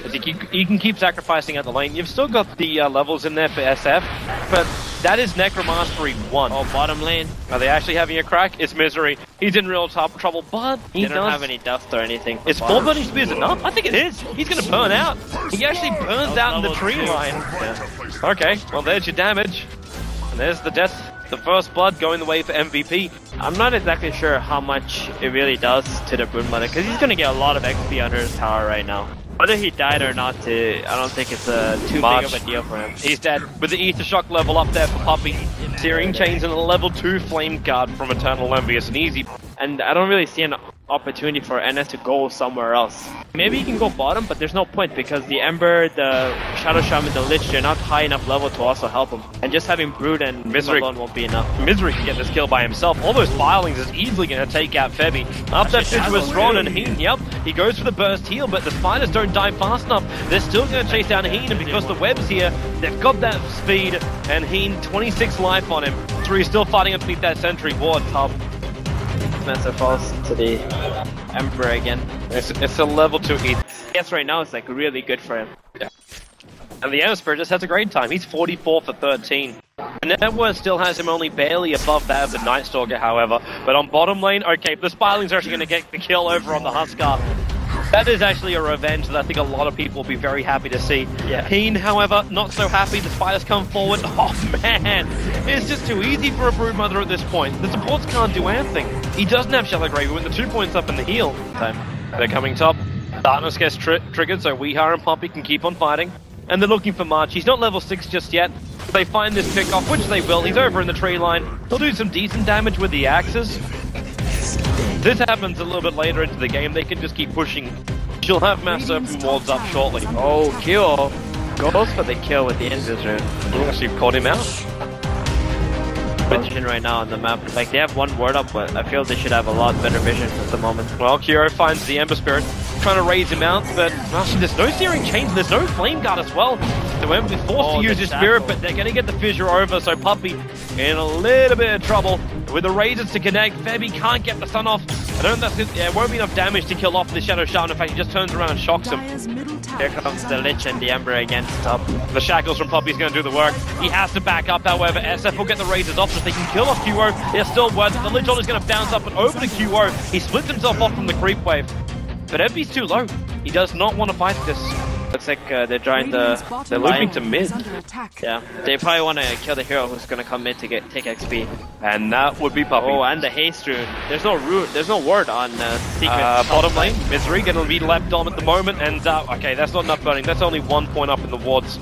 damage. As you can keep sacrificing at the lane. You've still got the levels in there for SF, but that is Necromastery 1. Oh, bottom lane. Are they actually having a crack? It's Misery. He's in real trouble, but he don't have any dust or anything. Is 4 burning spears enough? I think it is. He's going to burn out. He actually burns out in the tree line. Yeah. Okay, well there's your damage. And there's the death. The first blood going the way for MVP. I'm not exactly sure how much it really does to the Broodmother, because he's going to get a lot of XP under his tower right now. Whether he died or not, I don't think it's too big of a deal for him. He's dead. With the Ether Shock level up there for Puppey. Searing Chains and a level 2 Flame Guard from Eternal Envy. It's an easy. And I don't really see an opportunity for NS to go somewhere else. Maybe he can go bottom, but there's no point because the Ember, the Shadow Shaman, the Lich, they're not high enough level to also help him. And just having Brood and Misery alone won't be enough. Misery can get this kill by himself. All those filings is easily going to take out Febby. Up that pitch with Thrawn and Heen. Yep, he goes for the burst heal, but the spiders don't die fast enough. They're still going to chase down Heen, and because the web's here, they've got that speed. And Heen, 26 life on him. So he's still fighting underneath that sentry ward. Top. Master falls to the Emperor again. It's a level 2 ETH. Yes, right now it's like really good for him. Yeah. And the Emperor just has a great time. He's 44 for 13. And Network still has him only barely above that of the Night Stalker, however. But on bottom lane, okay, the Spilings are actually going to get the kill over on the Huskar. That is actually a revenge that I think a lot of people will be very happy to see. Yeah. Heen, however, not so happy. The spiders come forward. Oh man, it's just too easy for a Broodmother at this point. The supports can't do anything. He doesn't have Shallow Grave with the 2 points up in the heal. They're coming top. Darkness gets triggered, so Weehar and Poppy can keep on fighting. And they're looking for March. He's not level 6 just yet. They find this pick off, which they will. He's over in the tree line. He'll do some decent damage with the axes. This happens a little bit later into the game. They can just keep pushing. She'll have Mass Serpent wards up shortly. Oh, kill. Goes for the kill with the Invis rune. Actually caught him out. Vision right now on the map. Like, they have one ward up, but I feel they should have a lot better vision at the moment. Well, Kiro finds the Ember Spirit, trying to raise him out, but well, there's no Searing Chains, there's no Flame Guard as well. So Ember is forced to use his Spirit, but they're going to get the fissure over, so Puppey in a little bit of trouble. With the razors to connect, Febby can't get the stun off. I don't think that's it won't be enough damage to kill off the Shadow Shaman. In fact, he just turns around and shocks him. Here comes the Lich and the Ember against top. The shackles from Puppey's going to do the work. He has to back up, however. SF will get the razors off so they can kill off QO. They're still worth it. The Lich is going to bounce up and over to QO. He splits himself off from the creep wave. But MP's too low. He does not want to fight this. Looks like they're trying to... They're looping to mid. Yeah, they probably want to kill the hero who's going to come in to take XP. And that would be Puppey. Oh, and the haste rune. There's no ward on secret. Bottom lane, Misery going to be left on at the moment. And okay, that's not enough burning. That's only 1 point up in the wards.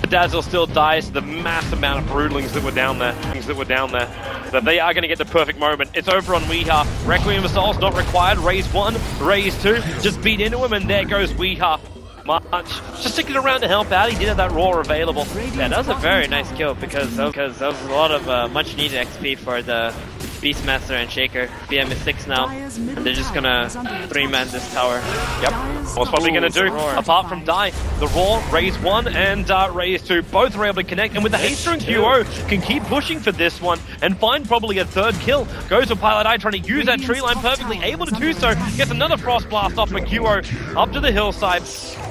Dazzle still dies. The mass amount of broodlings that were down there. But they are going to get the perfect moment. It's over on Weehar. Requiem of Souls not required. Raise 1, raise 2. Just beat into him, and there goes Weehar. March just sticking around to help out. He did have that roar available. Yeah, that was a very nice kill because that was a lot of much needed XP for the Beastmaster and Shaker. BM is 6 now, and they're just gonna 3-man this tower. Yep. What's Puppey gonna do? Roar. Apart from die, the roar, raise 1 and raise 2. Both are able to connect, and with the Haster and QO can keep pushing for this one and find probably a third kill. Goes for Pilot Eye trying to use that tree line perfectly, able to do so. Gets another Frost Blast off for QO up to the hillside,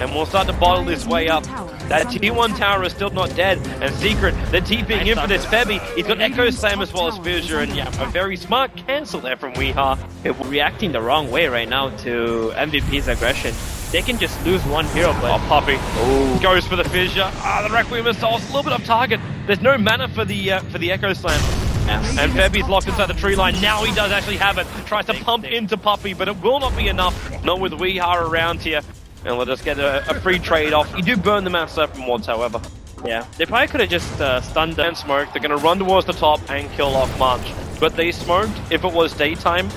and we'll start to bottle this way up. That T1 tower is still not dead, and Secret, they're TPing in for this Febby. He's got Echo Slam as well as Fissure, and yeah, a very smart cancel there from Weehar. They're reacting the wrong way right now to MVP's aggression. They can just lose one hero, but... Oh, Puppey. Ooh. Goes for the Fissure. The Requiem of Souls, a little bit off target. There's no mana for the Echo Slam. Yeah. And Febby's locked inside the tree line. Now he does actually have it. Tries to pump into Puppey, but it will not be enough. Not with Weehar around here. And we'll just get a free trade-off. You do burn the Mass Serpent wards, however. Yeah, they probably could have just stunned them. And smoked. They're going to run towards the top and kill off March. But they smoked, if it was daytime,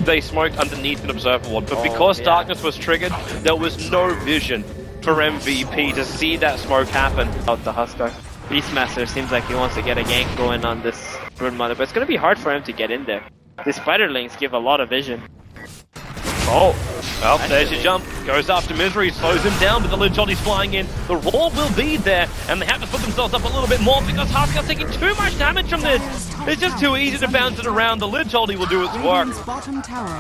they smoked underneath an Observer ward. But because darkness was triggered, there was no vision for MVP to see that smoke happen. Out the Huskar. Beastmaster seems like he wants to get a gank going on this Broodmother, but it's going to be hard for him to get in there. The Spiderlings give a lot of vision. Oh, well, there's your jump. Goes after Misery, slows him down, but the Lich is flying in. The roar will be there, and they have to put themselves up a little bit more because Huskar's taking too much damage from this. It's just too easy to bounce it around. The Lich will do its work.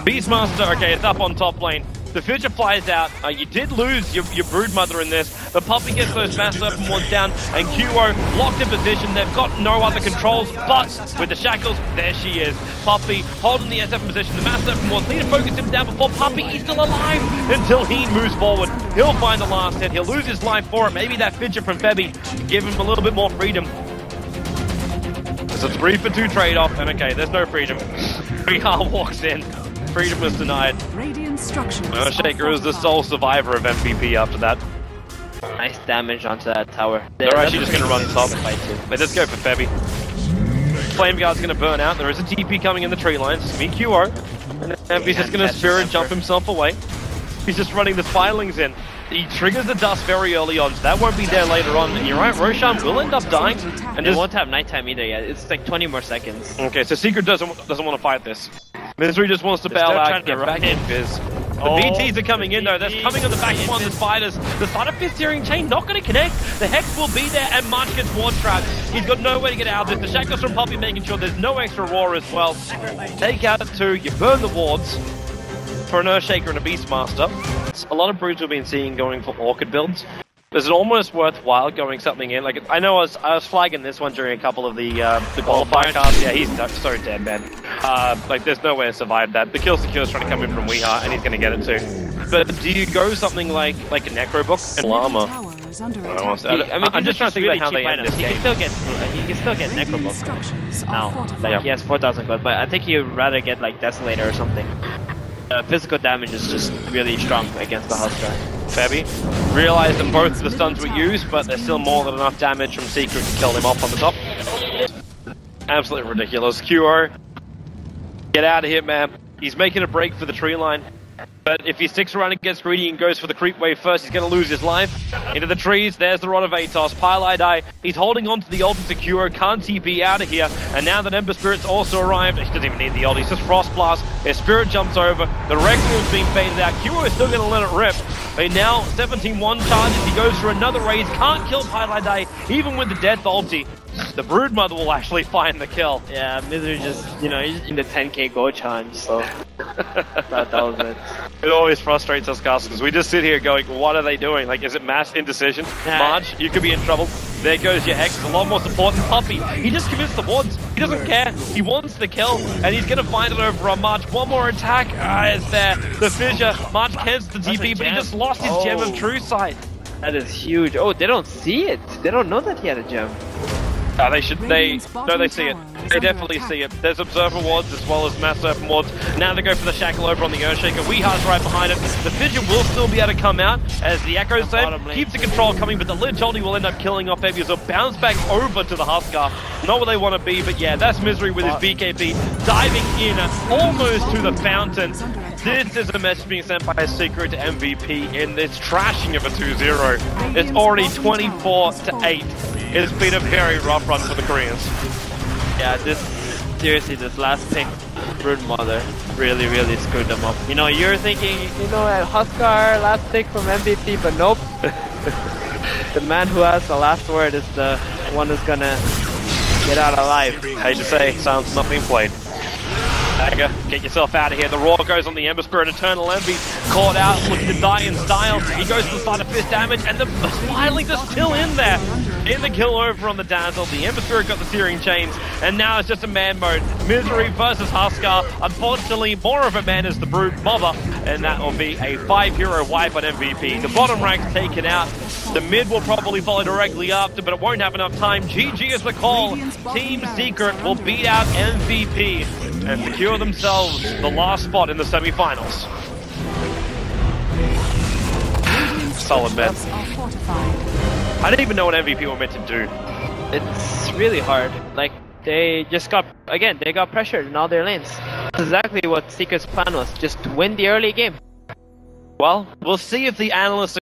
Beastmaster, okay, it's up on top lane. The Future flies out. You did lose your Broodmother in this, but Puppey gets those Mass Serpent Wards down, and QO locked in position. They've got no other controls, but with the shackles, there she is. Puppey holding the SF position. The Mass Serpent Wards need to focus him down before Puppey. He's still alive until he moves forward. He'll find the last hit. He'll lose his life for it. Maybe that Fidget from Febby give him a little bit more freedom. It's a 3-for-2 trade-off, and okay, there's no freedom. Rihar walks in. Freedom was denied. Shaker is the sole survivor of MVP after that. Nice damage onto that tower. They're actually just going to run top. But let's go for Febby. Flame Guard's going to burn out. There is a TP coming in the tree lines. It's me, QO. And he's just going to Spirit jump himself away. He's just running the Spirelings in. He triggers the dust very early on, so that won't be there later on. And you're right, Roshan will end up dying. And it won't have nighttime either yet. It's like 20 more seconds. Okay, so Secret doesn't want to fight this. Misery just wants to bail out, get back in Fizz. The BTs are coming in though, they're coming on the back one, the Spiders. The Spider Fizz Searing Chain not going to connect. The Hex will be there, and March gets ward trapped. He's got no way to get out of this. The Shackles from Puppey making sure there's no extra Roar as well. Take out 2, you burn the wards for an Earthshaker and a Beastmaster. A lot of broods we've been seeing going for Orchid builds. Is it almost worthwhile going something in? Like, I know I was flagging this one during a couple of the qualifier cards. Yeah, he's so dead, man. Like, there's no way to survive that. The Kill Secure is trying to come in from Weeheart, and he's going to get it too. But do you go something like a Necro Book and Llama? I'm just trying to think about how they end this game. He can still get Necro Book now. Like, he has 4,000 gold, but I think you'd rather get like Desolator or something. Physical damage is just really strong against the Huskar. Febby realized that both of the stuns were used, but there's still more than enough damage from Secret to kill him off on the top. Absolutely ridiculous. QO, get out of here, man. He's making a break for the tree line. But if he sticks around and gets greedy and goes for the creep wave first, he's going to lose his life. Into the trees, there's the Rod of Atos. Pylai, he's holding on to the ult to QO, can't TP out of here. And now that Ember Spirit's also arrived, he doesn't even need the ult, he's just Frost Blast. His Spirit jumps over, the Requiem's being faded out. QO is still going to let it rip. But now, 17-1 charges, he goes for another raise, can't kill Pylai, even with the Death ulti. The Broodmother will actually find the kill. Yeah, Misery just, he's in the 10k gold challenge, so that was it. It always frustrates us, Gus, because we just sit here going, what are they doing? Like, is it mass indecision? March, you could be in trouble. There goes your Hex, a lot more support than Puppey. He just commits the wards. He doesn't care. He wants the kill, and he's going to find it over on March. One more attack. It's there. The Fissure. March cancels the TP, but he just lost his Gem of True Sight. That is huge. Oh, they don't see it. They don't know that he had a gem. They see it. They definitely see it. There's Observer wards as well as Mass Serpent wards. Now they go for the Shackle over on the Earthshaker. Weeheart's right behind it. The Fidget will still be able to come out as the Echo Slam keeps the control coming, but the Lich ulti will end up killing off Ebby. So bounce back over to the Huskar. Not where they want to be, but yeah, that's Misery with his BKB diving in almost to the fountain. This is a message being sent by a Secret to MVP in this trashing of a 2-0. It's already 24-8. It's been a very rough run for the Koreans. Yeah, seriously, this last pick, Broodmother, really screwed them up. You're thinking, at Huskar, last pick from MVP, but nope. The man who has the last word is the one who's gonna get out alive. Hate to say, sounds not being played. Dagger, get yourself out of here. The Roar goes on the Ember Spirit. Eternal Envy caught out, looking to die in style. He goes to the side of fist damage, and the Spirelings are still in there. In the kill over on the Dazzle, the Ember Spirit got the Searing Chains, and now it's just a man mode. Misery versus Huskar. Unfortunately, more of a man is the Broodmother, and that will be a 5-hero wipe on MVP. The bottom rank's taken out. The mid will probably follow directly after, but it won't have enough time. GG is the call. Team Secret will beat out MVP and secure themselves the last spot in the semi-finals. Solid, man. I didn't even know what MVP were meant to do. It's really hard. Like, they got pressured in all their lanes. That's exactly what Secret's plan was, just win the early game. Well, we'll see if the analysts